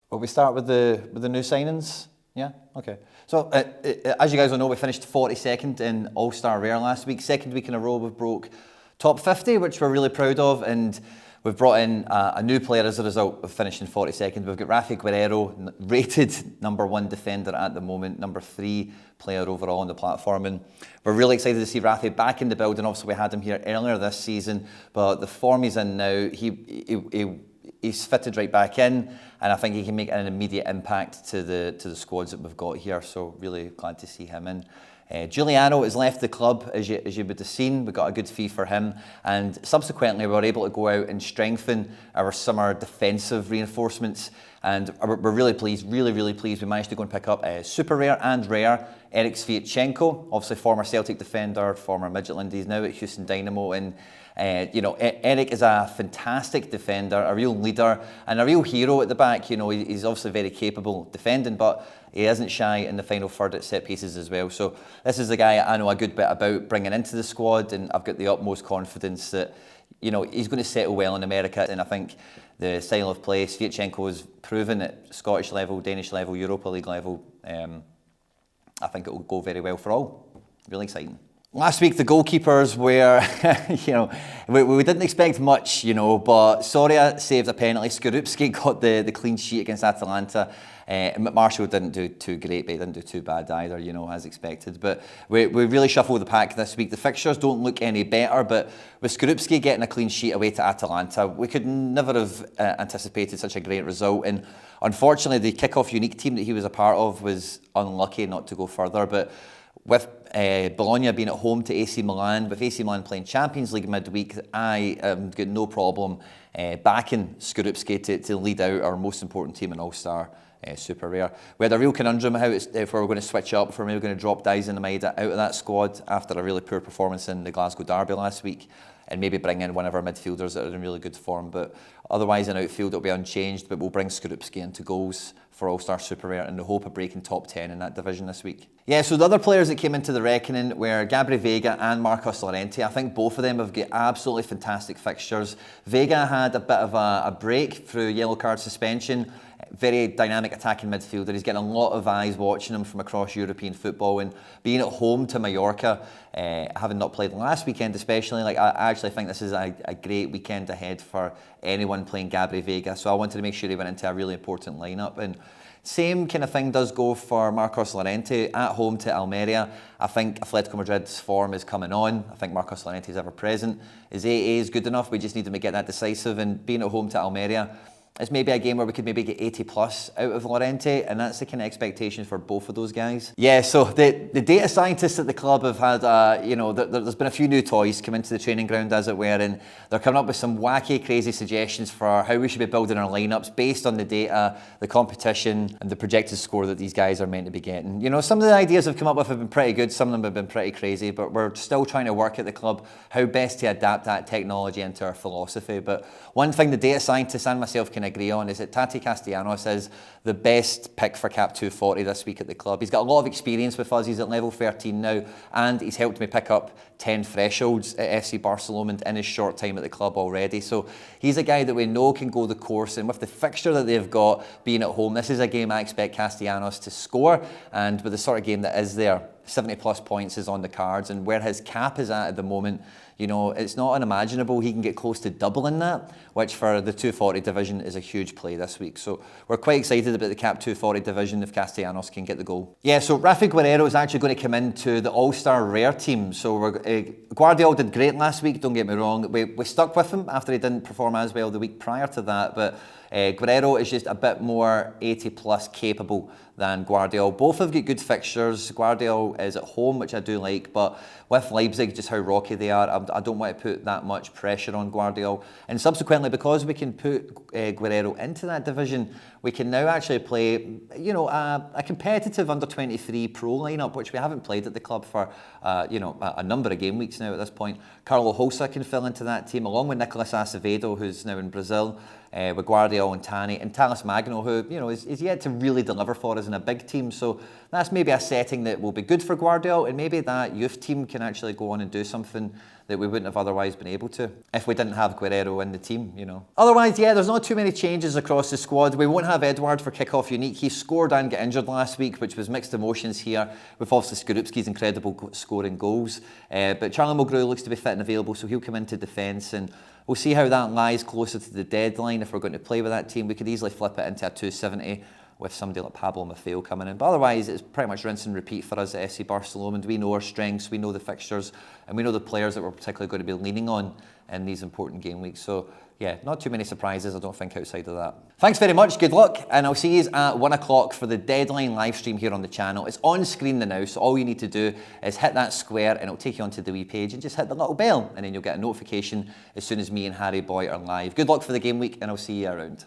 Will we start with the new signings? Yeah, okay. So as you guys will know, we finished 42nd in All-Star Rare last week. Second week in a row we've broke top 50, which we're really proud of, and we've brought in a new player as a result of finishing 42nd. We've got Rafi Guerrero, rated #1 defender at the moment, #3 player overall on the platform, and we're really excited to see Rafi back in the building. Obviously we had him here earlier this season, but the form he's in now, he's fitted right back in, and I think he can make an immediate impact to the squads that we've got here. So really glad to see him in. Giuliano has left the club, as you would have seen. We got a good fee for him, and subsequently we were able to go out and strengthen our summer defensive reinforcements, and we're really pleased, really pleased. We managed to go and pick up super rare and rare Eric Sviatchenko, obviously former Celtic defender, former Midtjylland. He's now at Houston Dynamo, and Eric is a fantastic defender, a real leader, and a real hero at the back. He's obviously very capable defending, but he isn't shy in the final third at set pieces as well. So this is a guy I know a good bit about bringing into the squad, and I've got the utmost confidence that he's going to settle well in America. And I think the style of play Sviatchenko has proven at Scottish level, Danish level, Europa League level. I think it will go very well for all. Really exciting. Last week, the goalkeepers were, we didn't expect much, but Soria saved a penalty. Skorupski got the clean sheet against Atalanta. Marshall didn't do too great, but he didn't do too bad either, as expected. But we really shuffled the pack this week. The fixtures don't look any better, but with Skorupski getting a clean sheet away to Atalanta, we could never have anticipated such a great result. And unfortunately, the kick-off unique team that he was a part of was unlucky not to go further. But with Bologna being at home to AC Milan, with AC Milan playing Champions League midweek, I got no problem backing Skorupski to lead out our most important team in All-Star Super Rare. We had a real conundrum if we were going to switch up, if we were going to drop Daizen and Maeda out of that squad after a really poor performance in the Glasgow Derby last week, and maybe bring in one of our midfielders that are in really good form. But otherwise in outfield it'll be unchanged, but we'll bring Skorupski into goals for All-Star Super Rare in the hope of breaking top 10 in that division this week. Yeah, so the other players that came into the reckoning were Gabri Veiga and Marcos Llorente. I think both of them have got absolutely fantastic fixtures. Veiga had a bit of a break through yellow card suspension. Very dynamic attacking midfielder. He's getting a lot of eyes watching him from across European football, and being at home to Mallorca, having not played last weekend especially, I actually think this is a great weekend ahead for anyone playing Gabri Veiga. So I wanted to make sure he went into a really important lineup. And same kind of thing does go for Marcos Llorente at home to Almeria. I think Atletico Madrid's form is coming on. I think Marcos Llorente is ever present. His AA is good enough. We just need to get that decisive, and being at home to Almeria, it's maybe a game where we could maybe get 80 plus out of Llorente, and that's the kind of expectation for both of those guys. Yeah, so the data scientists at the club have had, there's been a few new toys come into the training ground, as it were, and they're coming up with some wacky, crazy suggestions for how we should be building our lineups based on the data, the competition, and the projected score that these guys are meant to be getting. Some of the ideas I've come up with have been pretty good, some of them have been pretty crazy, but we're still trying to work at the club how best to adapt that technology into our philosophy. But one thing the data scientists and myself can agree on is that Tati Castellanos is the best pick for Cap 240 this week at the club. He's got a lot of experience with us. He's at level 13 now, and he's helped me pick up 10 thresholds at FC BarcaLomond in his short time at the club already. So he's a guy that we know can go the course, and with the fixture that they've got being at home, this is a game I expect Castellanos to score, and with the sort of game that is there, 70 plus points is on the cards, and where his cap is at the moment, it's not unimaginable he can get close to doubling that, which for the 240 division is a huge play this week. So we're quite excited about the Cap 240 division if Castellanos can get the goal. Yeah, so Rafi Guerrero is actually going to come into the All-Star Rare team. So Guardiola did great last week, don't get me wrong. We stuck with him after he didn't perform as well the week prior to that, but Guerrero is just a bit more 80 plus capable than Guardiola. Both have got good fixtures. Guardiola is at home, which I do like, but with Leipzig, just how rocky they are, I don't want to put that much pressure on Guardiola. And subsequently, because we can put Guerrero into that division, we can now actually play, a competitive under-23 pro lineup, which we haven't played at the club for, a number of game weeks now at this point. Carlo Hosa can fill into that team, along with Nicolas Acevedo, who's now in Brazil, with Guardiola and Tani, and Talis Magno, who, is yet to really deliver for us wasn't a big team. So that's maybe a setting that will be good for Guardiola, and maybe that youth team can actually go on and do something that we wouldn't have otherwise been able to if we didn't have Guerrero in the team, you know. Otherwise, yeah, there's not too many changes across the squad. We won't have Edouard for kick-off unique. He scored and got injured last week, which was mixed emotions here, with obviously Skorupski's incredible scoring goals. But Charlie Mulgrew looks to be fit and available, so he'll come into defence, and we'll see how that lies closer to the deadline. If we're going to play with that team, we could easily flip it into a 270 with somebody like Pablo Maffeo coming in. But otherwise, it's pretty much rinse and repeat for us at FC BarcaLomond. We know our strengths, we know the fixtures, and we know the players that we're particularly going to be leaning on in these important game weeks. So yeah, not too many surprises, I don't think, outside of that. Thanks very much, good luck, and I'll see you at 1 o'clock for the deadline live stream here on the channel. It's on screen now, so all you need to do is hit that square and it'll take you onto the wee page, and just hit the little bell, and then you'll get a notification as soon as me and Harry Boy are live. Good luck for the game week, and I'll see you around.